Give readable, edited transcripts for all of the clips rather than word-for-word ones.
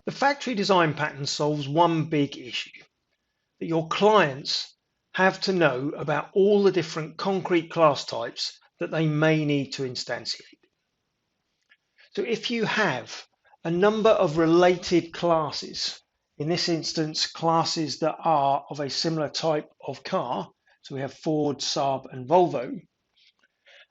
The factory design pattern solves one big issue, that your clients have to know about all the different concrete class types that they may need to instantiate. So if you have a number of related classes, in this instance, classes that are of a similar type of car, so we have Ford, Saab, and Volvo,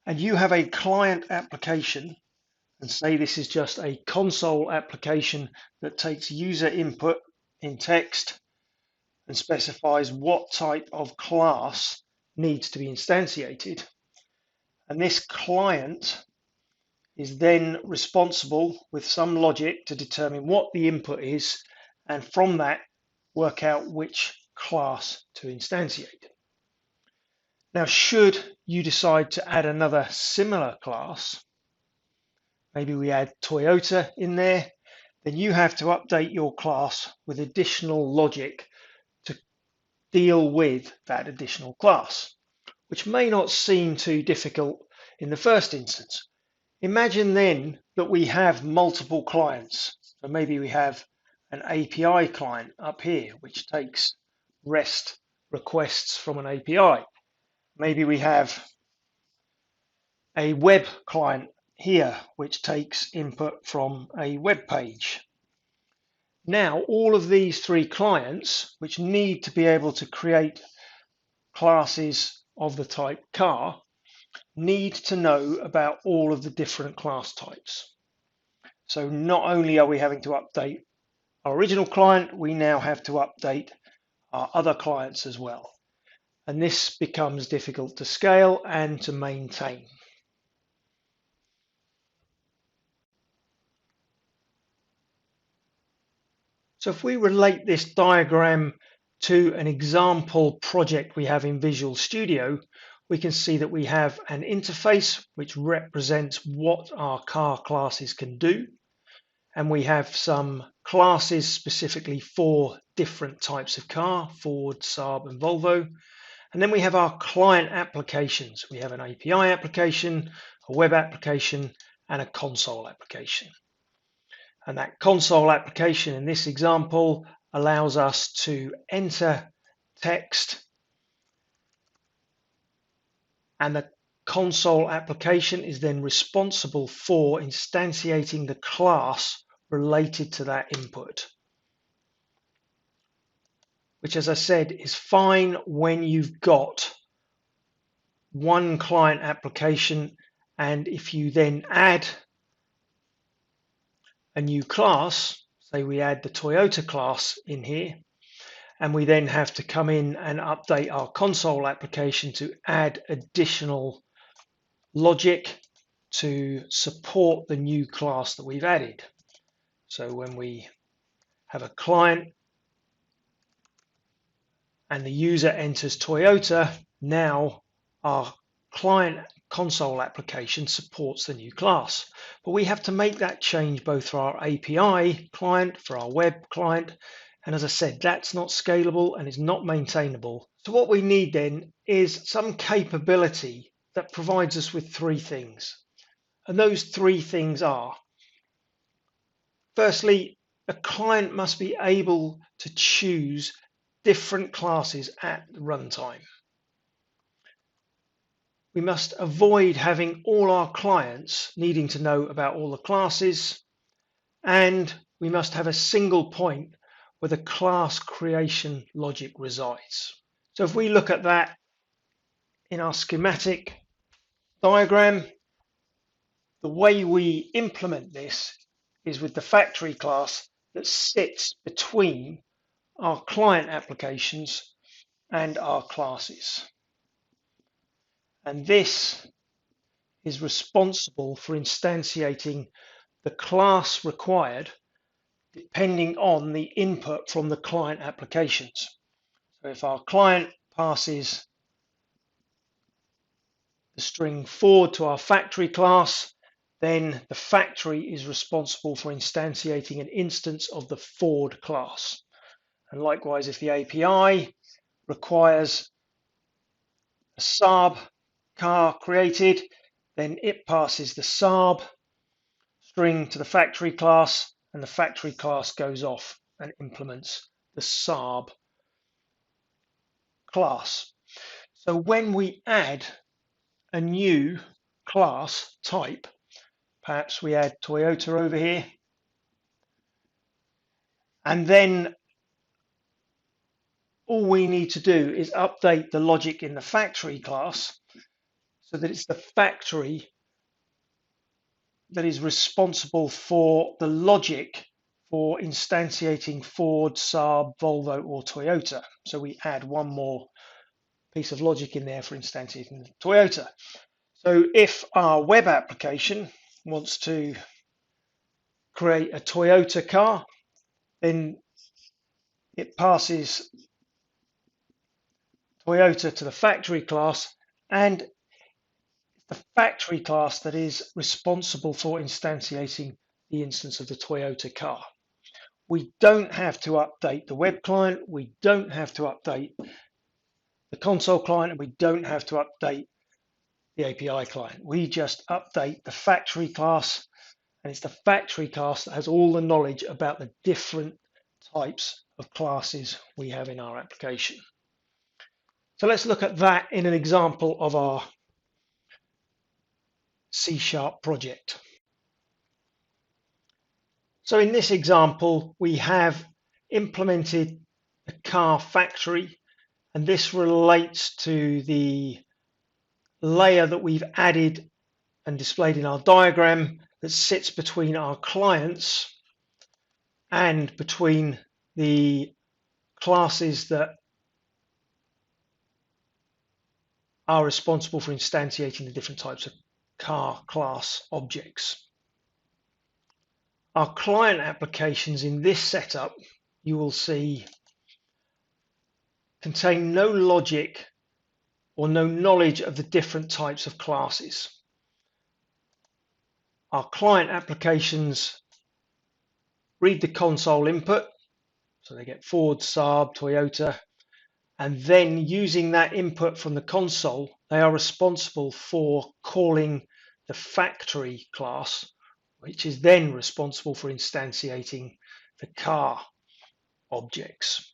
and you have a client application, and say this is just a console application that takes user input in text and specifies what type of class needs to be instantiated. And this client is then responsible with some logic to determine what the input is, and from that work out which class to instantiate. Now, should you decide to add another similar class, maybe we add Toyota in there, then you have to update your class with additional logic to deal with that additional class, which may not seem too difficult in the first instance. Imagine then that we have multiple clients. So maybe we have an API client up here, which takes REST requests from an API. Maybe we have a web client here, which takes input from a web page. Now, all of these three clients, which need to be able to create classes of the type car, need to know about all of the different class types. So not only are we having to update our original client, we now have to update our other clients as well. And this becomes difficult to scale and to maintain. So if we relate this diagram to an example project we have in Visual Studio, we can see that we have an interface which represents what our car classes can do. And we have some classes specifically for different types of car, Ford, Saab, and Volvo. And then we have our client applications. We have an API application, a web application, and a console application. And that console application in this example allows us to enter text, and the console application is then responsible for instantiating the class related to that input, which, as I said, is fine when you've got one client application, and if you then add a new class, say we add the Toyota class in here, and we then have to come in and update our console application to add additional logic to support the new class that we've added. So when we have a client and the user enters Toyota, now our client console application supports the new class. But we have to make that change both for our API client, for our web client, and as I said, that's not scalable and is not maintainable. So what we need then is some capability that provides us with three things. And those three things are, firstly, a client must be able to choose different classes at the runtime. We must avoid having all our clients needing to know about all the classes, and we must have a single point where the class creation logic resides. So if we look at that in our schematic diagram, the way we implement this is with the factory class that sits between our client applications and our classes. And this is responsible for instantiating the class required depending on the input from the client applications. So if our client passes the string Ford to our factory class, then the factory is responsible for instantiating an instance of the Ford class. And likewise, if the API requires a Saab car created, then it passes the Saab string to the factory class, and the factory class goes off and implements the Saab class. So when we add a new class type, perhaps we add Toyota over here, and then all we need to do is update the logic in the factory class so that it's the factory that is responsible for the logic for instantiating Ford, Saab, Volvo, or Toyota. So we add one more piece of logic in there for instantiating Toyota. So if our web application wants to create a Toyota car, then it passes Toyota to the factory class, and the factory class that is responsible for instantiating the instance of the Toyota car. We don't have to update the web client, we don't have to update the console client, and we don't have to update the API client. We just update the factory class, and it's the factory class that has all the knowledge about the different types of classes we have in our application. So let's look at that in an example of our C# project. So in this example, we have implemented the car factory, and this relates to the layer that we've added and displayed in our diagram that sits between our clients and between the classes that are responsible for instantiating the different types of car class objects. Our client applications in this setup, you will see, contain no logic or no knowledge of the different types of classes. Our client applications read the console input, so they get Ford, Saab, Toyota, and then using that input from the console, they are responsible for calling the factory class, which is then responsible for instantiating the car objects.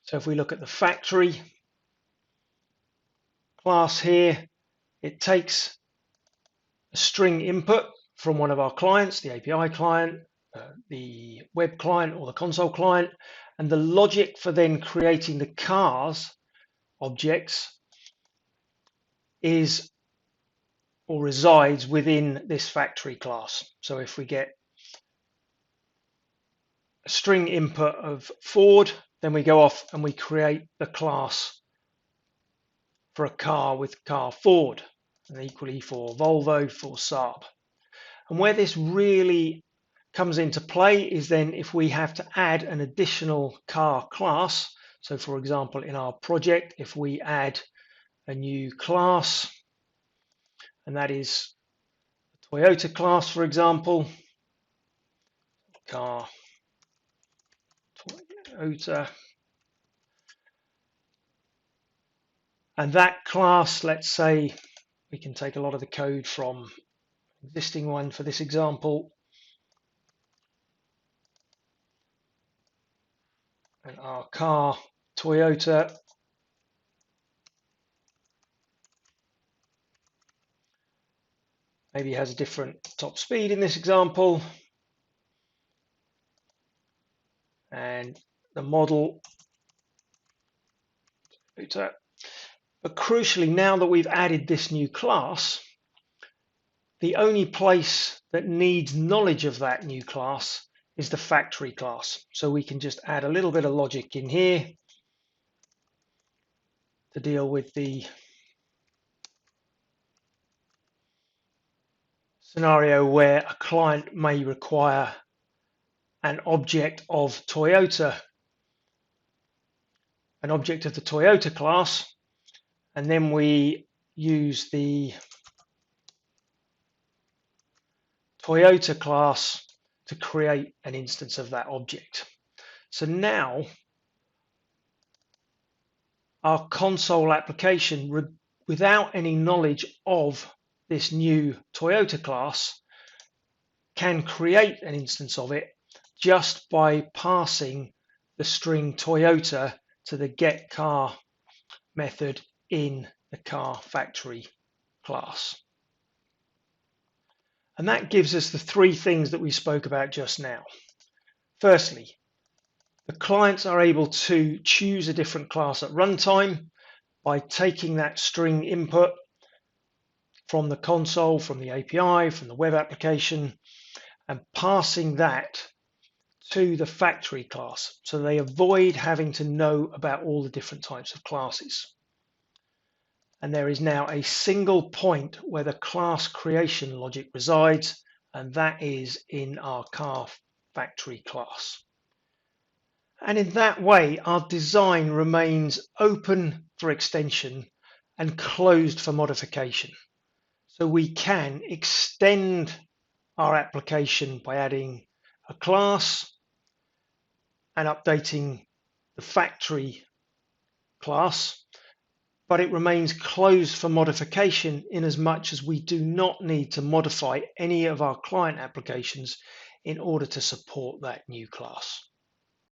So if we look at the factory class here, it takes a string input from one of our clients, the API client, the web client, or the console client, and the logic for then creating the cars objects is or resides within this factory class. So if we get a string input of Ford, then we go off and we create the class for a car with car Ford, and equally for Volvo, for Saab. And where this really comes into play is then if we have to add an additional car class. So for example, in our project, if we add a new class, and that is the Toyota class, for example, car Toyota, and that class, let's say we can take a lot of the code from existing one for this example, and our car Toyota maybe has a different top speed in this example, and the model Toyota. But crucially, now that we've added this new class, the only place that needs knowledge of that new class is the factory class. So we can just add a little bit of logic in here to deal with the scenario where a client may require an object of Toyota, an object of the Toyota class, and then we use the Toyota class to create an instance of that object. So now our console application, without any knowledge of this new Toyota class, can create an instance of it just by passing the string Toyota to the getCar method in the car factory class. And that gives us the three things that we spoke about just now. Firstly, the clients are able to choose a different class at runtime by taking that string input from the console, from the API, from the web application, and passing that to the factory class. So they avoid having to know about all the different types of classes. And there is now a single point where the class creation logic resides, and that is in our car factory class. And in that way, our design remains open for extension and closed for modification. So we can extend our application by adding a class and updating the factory class, but it remains closed for modification in as much as we do not need to modify any of our client applications in order to support that new class.